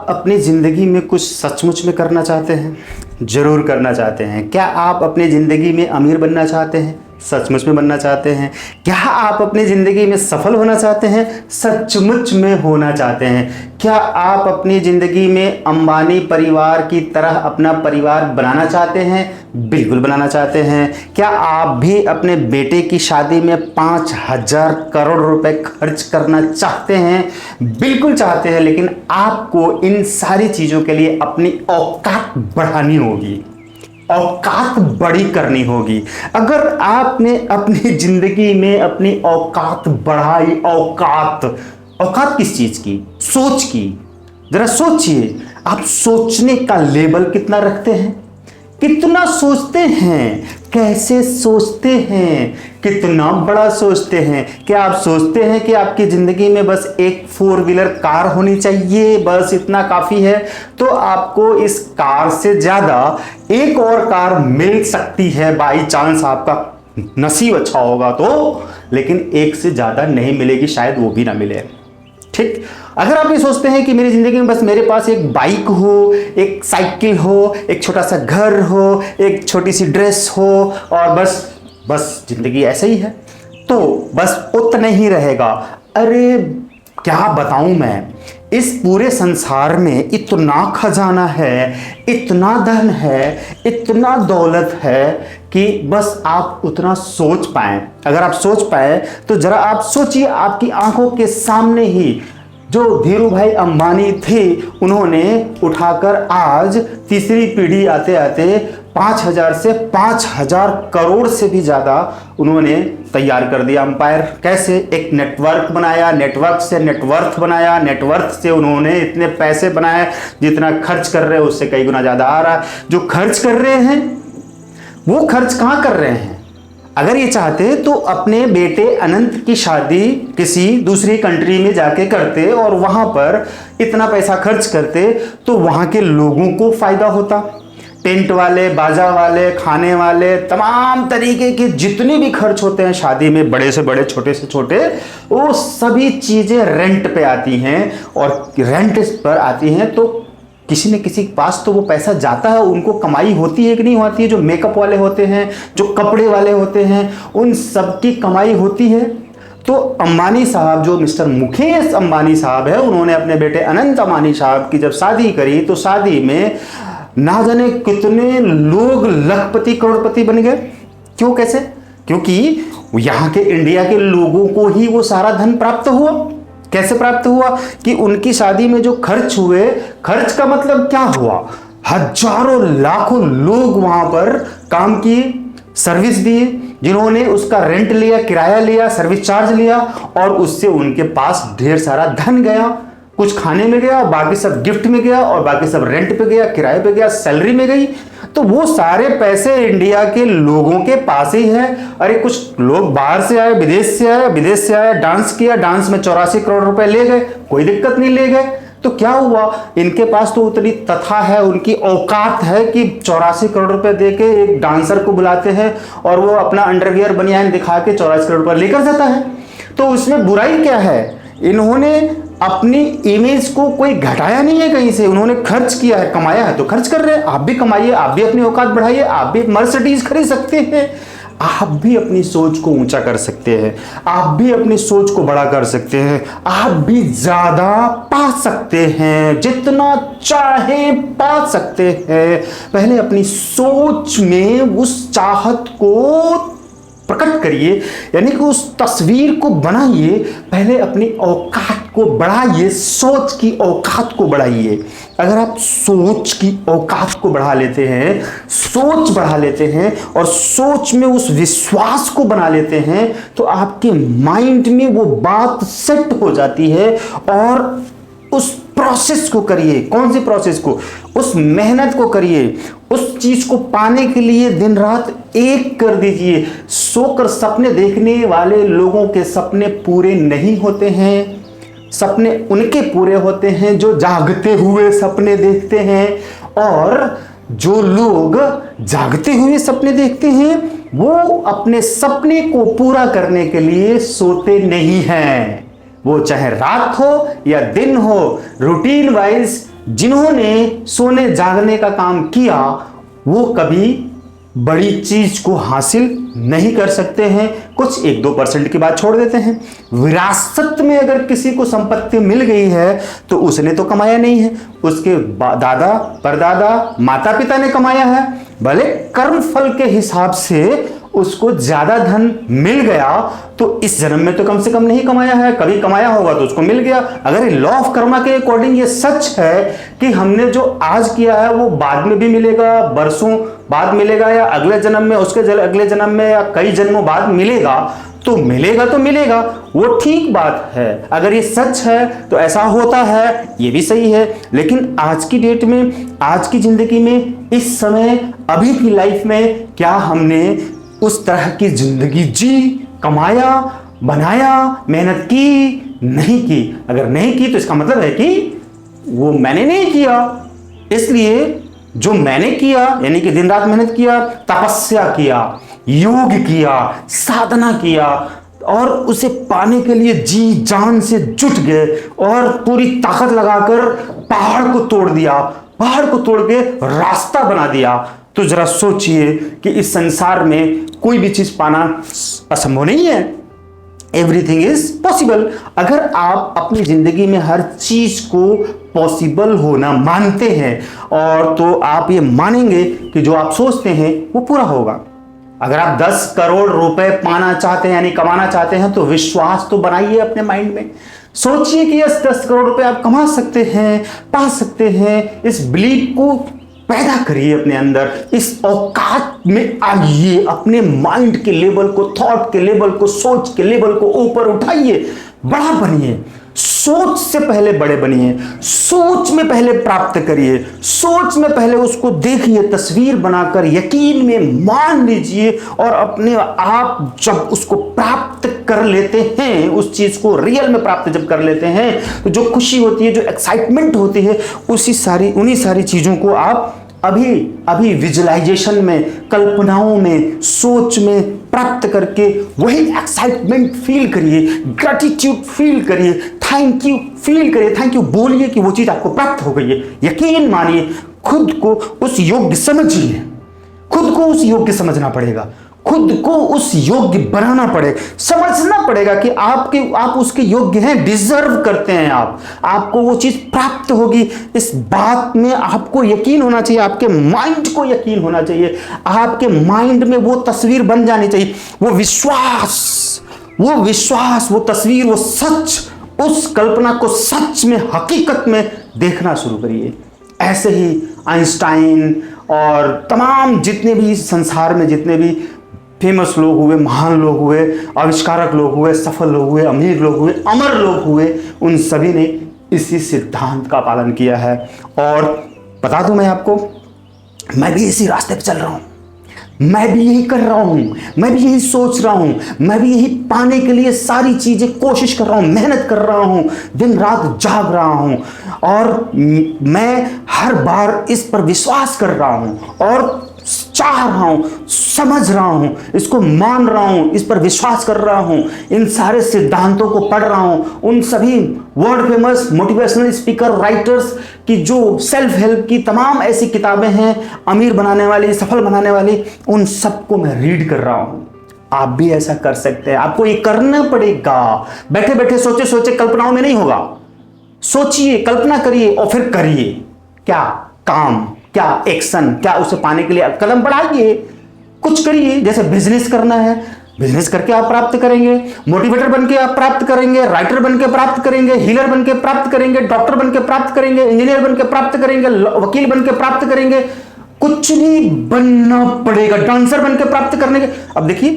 अपनी ज़िंदगी में कुछ सचमुच में करना चाहते हैं? ज़रूर करना चाहते हैं। क्या आप अपनी ज़िंदगी में अमीर बनना चाहते हैं? सचमुच में बनना चाहते हैं। क्या आप अपनी ज़िंदगी में सफल होना चाहते हैं? सचमुच में होना चाहते हैं। क्या आप अपनी ज़िंदगी में अंबानी परिवार की तरह अपना परिवार बनाना चाहते हैं? बिल्कुल बनाना चाहते हैं। क्या आप भी अपने बेटे की शादी में 5,000 करोड़ रुपए खर्च करना चाहते हैं? बिल्कुल चाहते हैं, लेकिन आपको इन सारी चीज़ों के लिए अपनी औकात बढ़ानी होगी, औकात बड़ी करनी होगी। अगर आपने अपनी जिंदगी में अपनी औकात बढ़ाई, औकात किस चीज की? सोच की। जरा सोचिए, आप सोचने का लेवल कितना रखते हैं? कितना सोचते हैं? कैसे सोचते हैं? कितना बड़ा सोचते हैं? क्या आप सोचते हैं कि आपकी ज़िंदगी में बस एक 4 व्हीलर कार होनी चाहिए, बस इतना काफ़ी है? तो आपको इस कार से ज़्यादा एक और कार मिल सकती है, बाई चांस आपका नसीब अच्छा होगा तो, लेकिन एक से ज़्यादा नहीं मिलेगी, शायद वो भी ना मिले। ठीक। अगर आप ये सोचते हैं कि मेरी जिंदगी में बस मेरे पास एक बाइक हो, एक साइकिल हो, एक छोटा सा घर हो, एक छोटी सी ड्रेस हो और बस जिंदगी ऐसे ही है, तो बस उतना ही रहेगा। अरे क्या बताऊं मैं, इस पूरे संसार में इतना खजाना है, इतना धन है, इतना दौलत है कि बस आप उतना सोच पाएं। अगर आप सोच पाए तो जरा आप सोचिए, आपकी आंखों के सामने ही जो धीरू भाई अंबानी थे, उन्होंने उठाकर आज तीसरी पीढ़ी आते आते 5,000 से 5,000 करोड़ से भी ज़्यादा उन्होंने तैयार कर दिया अंपायर। कैसे? एक नेटवर्क बनाया, नेटवर्क से नेटवर्थ बनाया, नेटवर्थ से उन्होंने इतने पैसे बनाए, जितना खर्च कर रहे हैं उससे कई गुना ज़्यादा आ रहा है। जो खर्च कर रहे हैं वो खर्च कहाँ कर रहे हैं? अगर ये चाहते तो अपने बेटे अनंत की शादी किसी दूसरी कंट्री में जाके करते और वहां पर इतना पैसा खर्च करते तो वहां के लोगों को फायदा होता। टेंट वाले, बाजा वाले, खाने वाले, तमाम तरीके के जितने भी खर्च होते हैं शादी में, बड़े से बड़े, छोटे से छोटे, वो सभी चीजें रेंट पे आती हैं। और रेंट पर आती हैं तो किसी न किसी के पास तो वो पैसा जाता है, उनको कमाई होती है कि नहीं होती है? जो मेकअप वाले होते हैं, जो कपड़े वाले होते हैं, उन सब की कमाई होती है। तो अंबानी साहब, जो मिस्टर मुकेश अंबानी साहब है, उन्होंने अपने बेटे अनंत अंबानी साहब की जब शादी करी तो शादी में ना जाने कितने लोग लखपति करोड़पति बन गए। क्यों? कैसे? क्योंकि यहाँ के इंडिया के लोगों को ही वो सारा धन प्राप्त हुआ। कैसे प्राप्त हुआ? कि उनकी शादी में जो खर्च हुए, खर्च का मतलब क्या हुआ? हजारों लाखों लोग वहां पर काम किए, सर्विस दिए, जिन्होंने उसका रेंट लिया, किराया लिया, सर्विस चार्ज लिया, और उससे उनके पास ढेर सारा धन गया। कुछ खाने में गया, बाकी सब गिफ्ट में गया, और बाकी सब रेंट पे गया, किराए पे गया, सैलरी में गई। तो वो सारे पैसे इंडिया के लोगों के पास ही है। अरे कुछ लोग बाहर से आए, विदेश से आए, डांस किया, डांस में 84 करोड़ रुपए ले गए, कोई दिक्कत नहीं, ले गए। तो क्या हुआ? इनके पास तो उतनी तथा है, उनकी औकात है कि 84 करोड़ रुपए देके एक डांसर को बुलाते हैं और वो अपना अंडरवियर बनियान दिखा के 84 करोड़ रुपए लेकर जाता है। तो उसमें बुराई क्या है? इन्होंने अपनी इमेज को कोई घटाया नहीं है कहीं से, उन्होंने खर्च किया है, कमाया है तो खर्च कर रहे हैं। आप भी कमाइए, आप भी अपनी औकात बढ़ाइए, आप भी मर्सिडीज खरीद सकते हैं, आप भी अपनी सोच को ऊंचा कर सकते हैं, आप भी अपनी सोच को बड़ा कर सकते हैं, आप भी ज्यादा पा सकते हैं, जितना चाहे पा सकते हैं। पहले अपनी सोच में उस चाहत को प्रकट करिए, यानी कि उस तस्वीर को बनाइए। पहले अपनी औकात को बढ़ाइए, सोच की औकात को बढ़ाइए। अगर आप सोच की औकात को बढ़ा लेते हैं, सोच बढ़ा लेते हैं और सोच में उस विश्वास को बना लेते हैं, तो आपके माइंड में वो बात सेट हो जाती है। और उस प्रोसेस को करिए। कौन सी प्रोसेस को? उस मेहनत को करिए, उस चीज को पाने के लिए दिन रात एक कर दीजिए। सोकर सपने देखने वाले लोगों के सपने पूरे नहीं होते हैं, सपने उनके पूरे होते हैं जो जागते हुए सपने देखते हैं। और जो लोग जागते हुए सपने देखते हैं वो अपने सपने को पूरा करने के लिए सोते नहीं हैं। वो चाहे रात हो या दिन हो, रूटीन वाइज जिन्होंने सोने जागने का काम किया वो कभी बड़ी चीज को हासिल नहीं कर सकते हैं। कुछ 1-2% की बात छोड़ देते हैं। विरासत में अगर किसी को संपत्ति मिल गई है तो उसने तो कमाया नहीं है, उसके दादा परदादा माता पिता ने कमाया है। भले कर्म फल के हिसाब से उसको ज्यादा धन मिल गया तो इस जन्म में तो कम से कम नहीं कमाया है, कभी कमाया होगा तो उसको मिल गया। अगर लॉ ऑफ कर्मा के अकॉर्डिंग ये सच है कि हमने जो आज किया है वो बाद में भी मिलेगा, बरसों बाद मिलेगा या अगले जन्म में, उसके अगले जन्म में या कई जन्मों बाद मिलेगा, तो मिलेगा, वो ठीक बात है। अगर ये सच है तो ऐसा होता है, ये भी सही है। लेकिन आज की डेट में, आज की जिंदगी में, इस समय, अभी की लाइफ में क्या हमने उस तरह की जिंदगी जी, कमाया, बनाया, मेहनत की? नहीं की। अगर नहीं की तो इसका मतलब है कि वो मैंने नहीं किया। इसलिए जो मैंने किया यानी कि दिन रात मेहनत किया, तपस्या किया, योग किया, साधना किया और उसे पाने के लिए जी जान से जुट गए और पूरी ताकत लगाकर पहाड़ को तोड़ दिया, पहाड़ को तोड़ के रास्ता बना दिया, तो जरा सोचिए कि इस संसार में कोई भी चीज पाना असंभव नहीं है। Everything is possible. अगर आप अपनी जिंदगी में हर चीज को पॉसिबल होना मानते हैं और तो आप ये मानेंगे कि जो आप सोचते हैं वो पूरा होगा। अगर आप 10 करोड़ रुपए पाना चाहते हैं यानी कमाना चाहते हैं तो विश्वास तो बनाइए अपने माइंड में। सोचिए कि यस 10 करोड़ रुपए आप कमा सकते हैं, पा सकते हैं। इस बिलीफ को पैदा करिए अपने अंदर, इस औकात में आइए, अपने माइंड के लेवल को, थॉट के लेवल को, सोच के लेवल को ऊपर उठाइए, बड़ा बनिए। सोच से पहले बड़े बनिए, सोच में पहले प्राप्त करिए, सोच में पहले उसको देखिए, तस्वीर बनाकर यकीन में मान लीजिए और अपने आप जब उसको प्राप्त कर लेते हैं, उस चीज को रियल में प्राप्त जब कर लेते हैं तो जो खुशी होती है, जो एक्साइटमेंट होती है, उन्हीं सारी चीजों को आप अभी विजुअलाइजेशन में, कल्पनाओं में, सोच में प्राप्त करके वही एक्साइटमेंट फील करिए, ग्रेटिट्यूड फील करिए, थैंक यू फील करिए, थैंक यू बोलिए कि वो चीज आपको प्राप्त हो गई है। यकीन मानिए, खुद को उस योग्य समझिए, खुद को उस योग्य समझना पड़ेगा, खुद को उस योग्य बनाना पड़ेगा, समझना पड़ेगा कि आप उसके योग्य हैं, डिजर्व करते हैं आपको वो चीज प्राप्त होगी। इस बात में आपको यकीन होना चाहिए, आपके माइंड को यकीन होना चाहिए, आपके माइंड में वो तस्वीर बन जानी चाहिए, वो विश्वास, वो तस्वीर, वो सच, उस कल्पना को सच में, हकीकत में देखना शुरू करिए। ऐसे ही आइंस्टाइन और तमाम जितने भी संसार में जितने भी फेमस लोग हुए, महान लोग हुए, आविष्कारक लोग हुए, सफल लोग हुए, अमीर लोग हुए, अमर लोग हुए, उन सभी ने इसी सिद्धांत का पालन किया है। और बता दूं मैं आपको, मैं भी इसी रास्ते पे चल रहा हूं, मैं भी यही कर रहा हूं, मैं भी यही सोच रहा हूं, मैं भी यही पाने के लिए सारी चीजें कोशिश कर रहा हूं, मेहनत कर रहा हूं, दिन रात जाग रहा हूं और मैं हर बार इस पर विश्वास कर रहा हूं और चाह रहा हूं, समझ रहा हूं, इसको मान रहा हूं, इस पर विश्वास कर रहा हूं, इन सारे सिद्धांतों को पढ़ रहा हूं, उन सभी world famous motivational speaker, writers की जो सेल्फ हेल्प की तमाम ऐसी किताबें हैं, अमीर बनाने वाली, सफल बनाने वाली, उन सबको मैं रीड कर रहा हूं। आप भी ऐसा कर सकते हैं, आपको ये करना पड़ेगा। बैठे बैठे सोचे सोचे कल्पनाओं में नहीं होगा। सोचिए, कल्पना करिए और फिर करिए। क्या काम, क्या एक्शन, क्या उसे पाने के लिए कदम बढ़ाइए, कुछ करिए। जैसे बिजनेस करना है, बिजनेस करके आप प्राप्त करेंगे, मोटिवेटर बनके आप प्राप्त करेंगे, राइटर बनके प्राप्त करेंगे, हीलर बनके प्राप्त करेंगे, डॉक्टर बनके प्राप्त करेंगे, इंजीनियर बनके प्राप्त करेंगे, वकील बनके प्राप्त करेंगे, कुछ भी बनना पड़ेगा, डांसर बनके प्राप्त करने के। अब देखिए,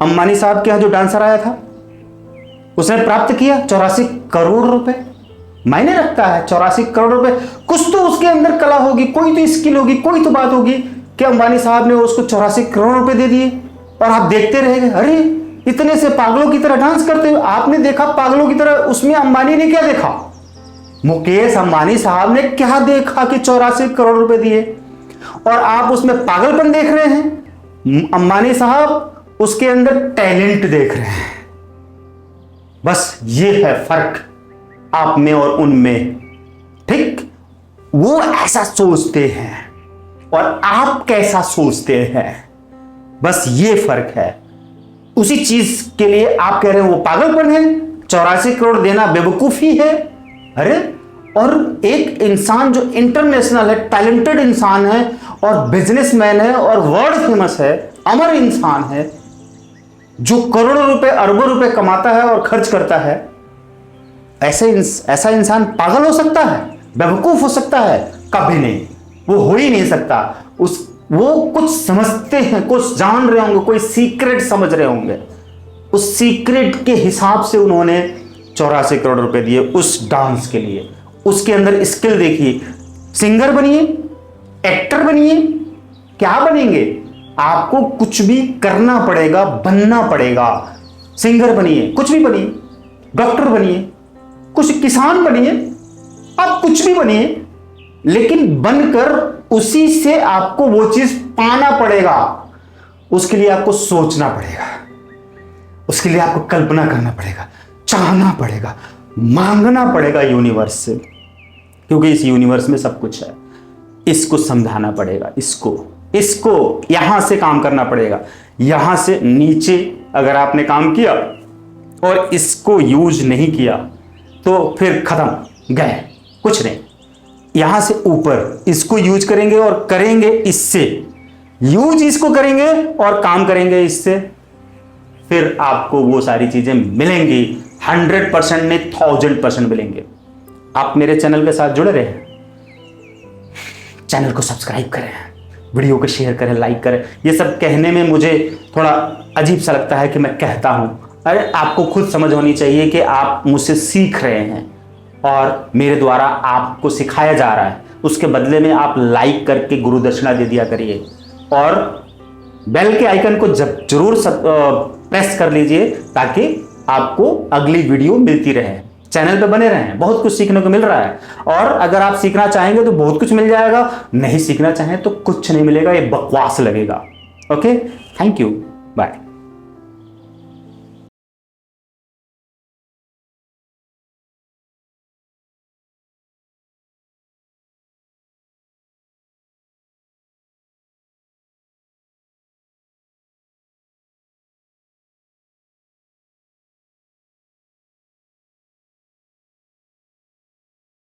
अंबानी साहब के यहां जो डांसर आया था उसने प्राप्त किया 84 करोड़ रुपए। मायने रखता है 84 करोड़ रुपए। कुछ तो उसके अंदर कला होगी, कोई तो स्किल होगी, कोई तो बात होगी कि अंबानी साहब ने उसको 84 करोड़ रुपए दे दिए और आप देखते रह गए। अरे इतने से पागलों की तरह डांस करते हुए आपने देखा, पागलों की तरह। उसमें अंबानी ने क्या देखा, मुकेश अंबानी साहब ने क्या देखा कि 84 करोड़ रुपए दिए और आप उसमें पागलपन देख रहे हैं। अंबानी साहब उसके अंदर टैलेंट देख रहे हैं। बस ये है फर्क आप में और उनमें। ठीक, वो ऐसा सोचते हैं और आप कैसा सोचते हैं, बस ये फर्क है। उसी चीज के लिए आप कह रहे हैं वो पागलपन है, 84 करोड़ देना बेवकूफी है। अरे, और एक इंसान जो इंटरनेशनल है, टैलेंटेड इंसान है और बिजनेसमैन है और वर्ल्ड फेमस है, अमर इंसान है, जो करोड़ों रुपए अरबों रुपए कमाता है और खर्च करता है, ऐसा इंसान पागल हो सकता है, बेवकूफ हो सकता है? कभी नहीं, वो हो ही नहीं सकता। वो कुछ समझते हैं, कुछ जान रहे होंगे, कोई सीक्रेट समझ रहे होंगे। उस सीक्रेट के हिसाब से उन्होंने 84 करोड़ रुपए दिए उस डांस के लिए। उसके अंदर स्किल देखिए। सिंगर बनिए, एक्टर बनिए, क्या बनेंगे? आपको कुछ भी करना पड़ेगा, बनना पड़ेगा। सिंगर बनिए, कुछ भी बनिए, डॉक्टर बनिए, कुछ किसान बनिए, आप कुछ भी बनिए, लेकिन बनकर उसी से आपको वो चीज पाना पड़ेगा। उसके लिए आपको सोचना पड़ेगा, उसके लिए आपको कल्पना करना पड़ेगा, चाहना पड़ेगा, मांगना पड़ेगा यूनिवर्स से, क्योंकि इस यूनिवर्स में सब कुछ है। इसको समझाना पड़ेगा, इसको यहां से काम करना पड़ेगा। यहां से नीचे अगर आपने काम किया और इसको यूज नहीं किया तो फिर खत्म, गए, कुछ नहीं। यहां से ऊपर इसको यूज करेंगे और करेंगे इससे, यूज इसको करेंगे और काम करेंगे इससे, फिर आपको वो सारी चीजें मिलेंगी। 100% नहीं, 1000% मिलेंगे। आप मेरे चैनल के साथ जुड़े रहे, चैनल को सब्सक्राइब करें, वीडियो को शेयर करें, लाइक करें। ये सब कहने में मुझे थोड़ा अजीब सा लगता है कि मैं कहता हूं। अरे, आपको खुद समझ होनी चाहिए कि आप मुझसे सीख रहे हैं और मेरे द्वारा आपको सिखाया जा रहा है। उसके बदले में आप लाइक करके गुरु दक्षिणा दे दिया करिए और बेल के आइकन को जरूर प्रेस कर लीजिए ताकि आपको अगली वीडियो मिलती रहे। चैनल पे बने रहें, बहुत कुछ सीखने को मिल रहा है। और अगर आप सीखना चाहेंगे तो बहुत कुछ मिल जाएगा, नहीं सीखना चाहें तो कुछ नहीं मिलेगा, ये बकवास लगेगा। Okay, thank you, bye.